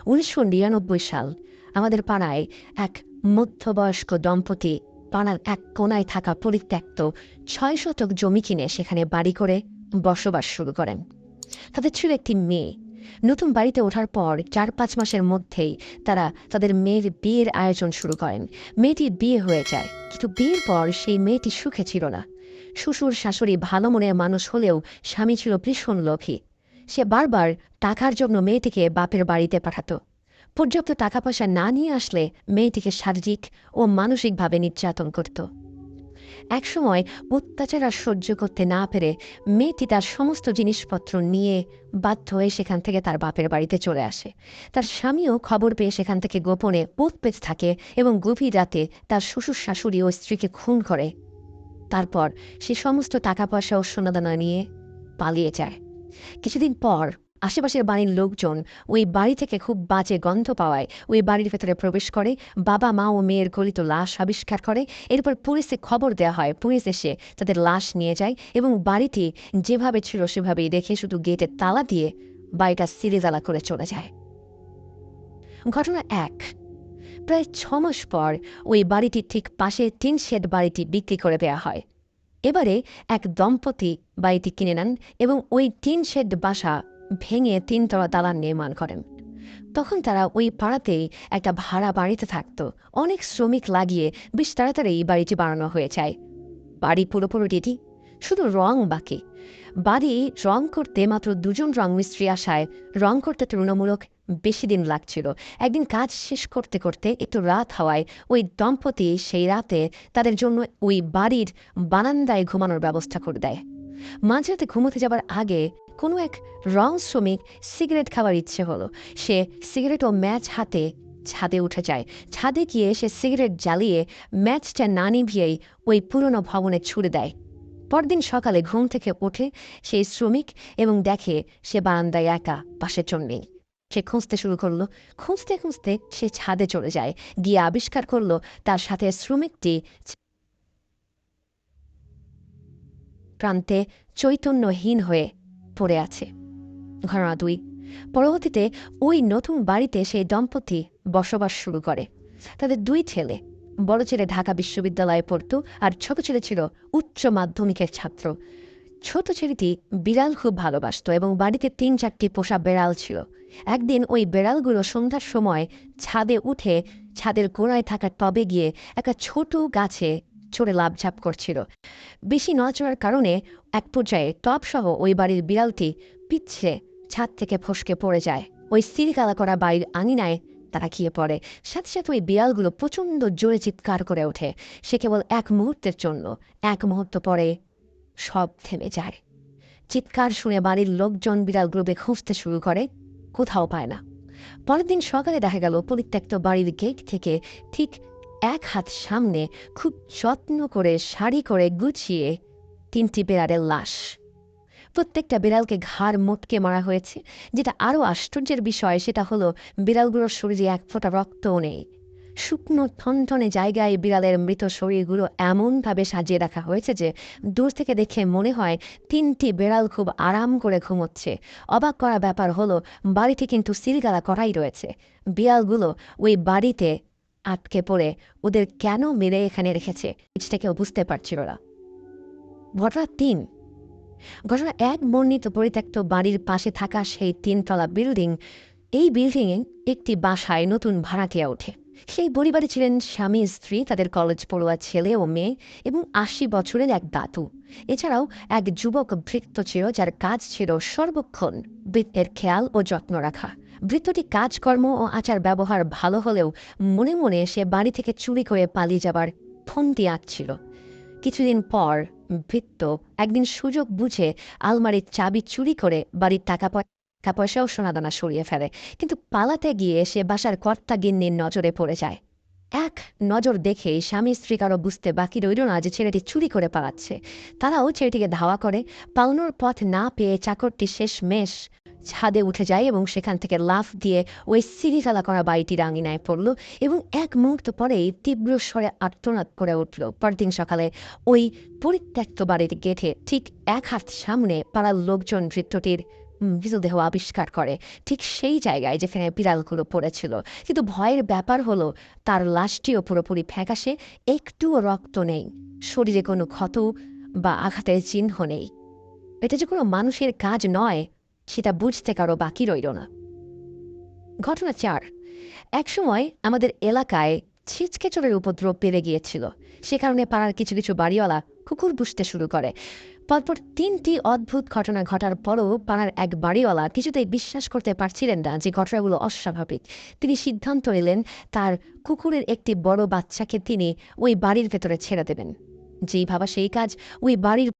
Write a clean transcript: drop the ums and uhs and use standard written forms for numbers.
1999 সাল। আমাদের পাড়ায় এক মধ্যবয়স্ক দম্পতি পাড়ার এক কোনায় থাকা পরিত্যক্ত ৬ শতক জমি কিনে সেখানে বাড়ি করে বসবাস শুরু করেন। তাদের ছিল একটি মেয়ে। নতুন বাড়িতে ওঠার পর ৪-৫ মাসের মধ্যেই তারা তাদের মেয়ের বিয়ের আয়োজন শুরু করেন। মেয়েটির বিয়ে হয়ে যায়, কিন্তু বিয়ের পর সেই মেয়েটি সুখে ছিল না। শ্বশুর শাশুড়ি ভালো মনের মানুষ হলেও স্বামী ছিল ভীষণ লোভী। সে বারবার টাকার জন্য মেয়েটিকে বাপের বাড়িতে পাঠাতো। পর্যাপ্ত টাকা পয়সা না নিয়ে আসলে মেয়েটিকে শারীরিক ও মানসিকভাবে নির্যাতন করত। একসময় অত্যাচার আর সহ্য করতে না পেরে মেয়েটি তার সমস্ত জিনিসপত্র নিয়ে বাধ্য হয়ে সেখান থেকে তার বাপের বাড়িতে চলে আসে। তার স্বামীও খবর পেয়ে সেখান থেকে গোপনে পথ পেতে থাকে এবং গভীর রাতে তার শ্বশুর শাশুড়ি ও স্ত্রীকে খুন করে। তারপর সে সমস্ত টাকা পয়সা ও সোনাদানা নিয়ে পালিয়ে যায়। কিছুদিন পর আশেপাশের বাড়ির লোকজন ওই বাড়ি থেকে খুব বাজে গন্ধ পাওয়ায় ওই বাড়ির ভেতরে প্রবেশ করে। বাবা মা ও মেয়ের গলিত লাশ আবিষ্কার করে। এরপর পুলিশে খবর দেওয়া হয়। পুলিশ এসে তাদের লাশ নিয়ে যায় এবং বাড়িটি যেভাবে ছিল সেভাবেই রেখে শুধু গেটে তালা দিয়ে বাড়িটা সিরিতালা করে চলে যায়। ঘটনা ১। প্রায় ৬ মাস পর ওই বাড়িটির ঠিক পাশে টিন শেড বাড়িটি বিক্রি করে দেওয়া হয়। এবারে এক দম্পতি বাড়িটি কিনে নেন এবং ওই টিন শেড বাসা ভেঙে ৩ তলা দালান নির্মাণ করেন। তখন তারা ওই পাড়াতেই একটা ভাড়া বাড়িতে থাকত। অনেক শ্রমিক লাগিয়ে বেশ তাড়াতাড়ি এই বাড়িটি বানানো হয়ে যায়। বাড়ি পুরোপুরি রেডি, শুধু রং বাকি। বাড়ি রং করতে মাত্র ২ জন রং মিস্ত্রি আসায় রং করতে তুলনামূলক বেশি দিন লাগছিল। একদিন কাজ শেষ করতে করতে একটু রাত হওয়ায় ওই দম্পতি সেই রাতে তাদের জন্য ওই বাড়ির বারান্দায় ঘুমানোর ব্যবস্থা করে দেয়। মাঝরাতে ঘুমোতে যাবার আগে কোনো এক রং শ্রমিক সিগারেট খাওয়ার ইচ্ছে হলো। সে সিগারেট ও ম্যাচ হাতে ছাদে উঠে যায়। ছাদে গিয়ে সে সিগারেট জ্বালিয়ে ম্যাচটা না নিভিয়েই ওই পুরনো ভবনে ছুড়ে দেয়। পরদিন সকালে ঘুম থেকে ওঠে সেই শ্রমিক এবং দেখে সে বারান্দায় একা, পাশের জন নেই। সে খুঁজতে শুরু করলো। খুঁজতে খুঁজতে সে ছাদে চলে যায়, গিয়ে আবিষ্কার করলো তার সাথে শ্রমিকটি প্রান্তে চৈতন্যহীন হয়ে পড়ে আছে। ঘটনা ২। পরবর্তীতে ওই নতুন বাড়িতে সেই দম্পতি বসবাস শুরু করে। তাদের ২ ছেলে। বড় ছেলে ঢাকা বিশ্ববিদ্যালয়ে পড়ত আর ছোট ছেলে ছিল উচ্চ মাধ্যমিকের ছাত্র। ছোট ছেলেটি বিড়াল খুব ভালোবাসত এবং বাড়িতে ৩-৪টি পোষা বেড়াল ছিল। একদিন ওই বেড়ালগুলো সন্ধ্যার সময় ছাদে উঠে ছাদের গোড়ায় থাকা টবে গিয়ে একটা ছোট গাছে চড়ে লাফঝাপ করছিল। বেশি নড়াচড়ার কারণে এক পর্যায়ে টবসহ ওই বাড়ির বিড়ালটি পিছলে ছাদ থেকে ফসকে পড়ে যায়। ওই সিলগালা করা বাড়ির আঙিনায় তারা গিয়ে পড়ে। সাথে সাথে ওই বিড়ালগুলো প্রচণ্ড জোরে চিৎকার করে ওঠে। সে কেবল এক মুহূর্তের জন্য। এক মুহূর্ত পরে সব থেমে যায়। চিৎকার শুনে বাড়ির লোকজন বিড়ালগুলোকে খুঁজতে শুরু করে, কোথাও পায় না। পরের দিন সকালে দেখা গেল পরিত্যক্ত বাড়ির গেট থেকে ঠিক ১ হাত সামনে খুব যত্ন করে সারি করে গুছিয়ে ৩টি বেড়ালের লাশ। প্রত্যেকটা বিড়ালকে ঘাড় মোটকে মারা হয়েছে। যেটা আরও আশ্চর্যের বিষয় সেটা হলো বিড়ালগুলোর শরীরে এক ফোঁটা রক্তও নেই। শুকনো থনথনে জায়গায় বিড়ালের মৃত শরীরগুলো এমনভাবে সাজিয়ে রাখা হয়েছে যে দূর থেকে দেখে মনে হয় ৩টি বিড়াল খুব আরাম করে ঘুমোচ্ছে। অবাক করা ব্যাপার হলো বাড়িটি কিন্তু সিলগালা করাই রয়েছে। বিড়ালগুলো ওই বাড়িতে আটকে পড়ে ওদের কেন মেরে এখানে রেখেছে এটা কেউ বুঝতে পারছিল না। ঘটনা ৩। ঘটনা ১ বর্ণিত পরিত্যক্ত বাড়ির পাশে থাকা সেই ৩ তলা বিল্ডিং। এই বিল্ডিংয়ে একটি বাসায় নতুন ভাড়াটিয়া ওঠে। সেই পরিবারে ছিলেন স্বামী স্ত্রী, তাদের কলেজ পড়ুয়া ছেলে ও মেয়ে এবং ৮০ বছরের এক দাদু। এছাড়াও এক যুবক ভৃত্য ছিল যার কাজ ছিল সর্বক্ষণ বৃত্তের খেয়াল ও যত্ন রাখা। বৃত্তটি কাজকর্ম ও আচার ব্যবহার ভালো হলেও মনে মনে সে বাড়ি থেকে চুরি করে পালিয়ে যাবার ফন্দি আঁকছিল। কিছুদিন পর ভৃত্য একদিন সুযোগ বুঝে আলমারির চাবি চুরি করে বাড়ির টাকা পয়সা ও সোনাদানা সরিয়ে ফেলে। কিন্তু পালাতে গিয়ে সে বাসার কর্তা গিন্নির নজরে পড়ে যায়। এক নজর দেখেই স্বামী স্ত্রী কারো বুঝতে বাকি রইল না যে ছেলেটি চুরি করে পালাচ্ছে। তারাও ছেলেটিকে ধাওয়া করে। পালানোর পথ না পেয়ে চাকরটি শেষমেশ ছাদে উঠে যায় এবং সেখান থেকে লাফ দিয়ে ওই সিঁড়িতলা করা বাড়িটির আঙিনায় পড়ল এবং এক মুহূর্ত পরেই তীব্র স্বরে আর্তনাদ করে উঠল। পরদিন সকালে ওই পরিত্যক্ত বাড়ির গেটে ঠিক ১ হাত সামনে পাড়ার লোকজন ভৃত্যটির মৃতদেহ আবিষ্কার করে ঠিক সেই জায়গায় যেখানে বিড়ালগুলো পড়েছিল। কিন্তু ভয়ের ব্যাপার হলো তার লাশটিও পুরোপুরি ফ্যাকাশে, একটুও রক্ত নেই, শরীরে কোনো ক্ষত বা আঘাতের চিহ্ন নেই। এটা যে কোনো মানুষের কাজ নয় সেটা বুঝতে কারো বাকি রইল না। ঘটনা ৪। একসময় আমাদের এলাকায় ছিচকেচড়ের উপদ্রব বেড়ে গিয়েছিল। সে কারণে পাড়ার কিছু কিছু বাড়িওয়ালা কুকুর পুষতে শুরু করে। পরপর ৩টি অদ্ভুত ঘটনা ঘটার পরও পাড়ার এক বাড়িওয়ালা কিছুতেই বিশ্বাস করতে পারছিলেন না যে ঘটনাগুলো অস্বাভাবিক। তিনি সিদ্ধান্ত নিলেন তার কুকুরের একটি বড় বাচ্চাকে তিনি ওই বাড়ির ভেতরে ছেড়ে দেবেন। যেই ভাবা সেই কাজ, ওই বাড়ির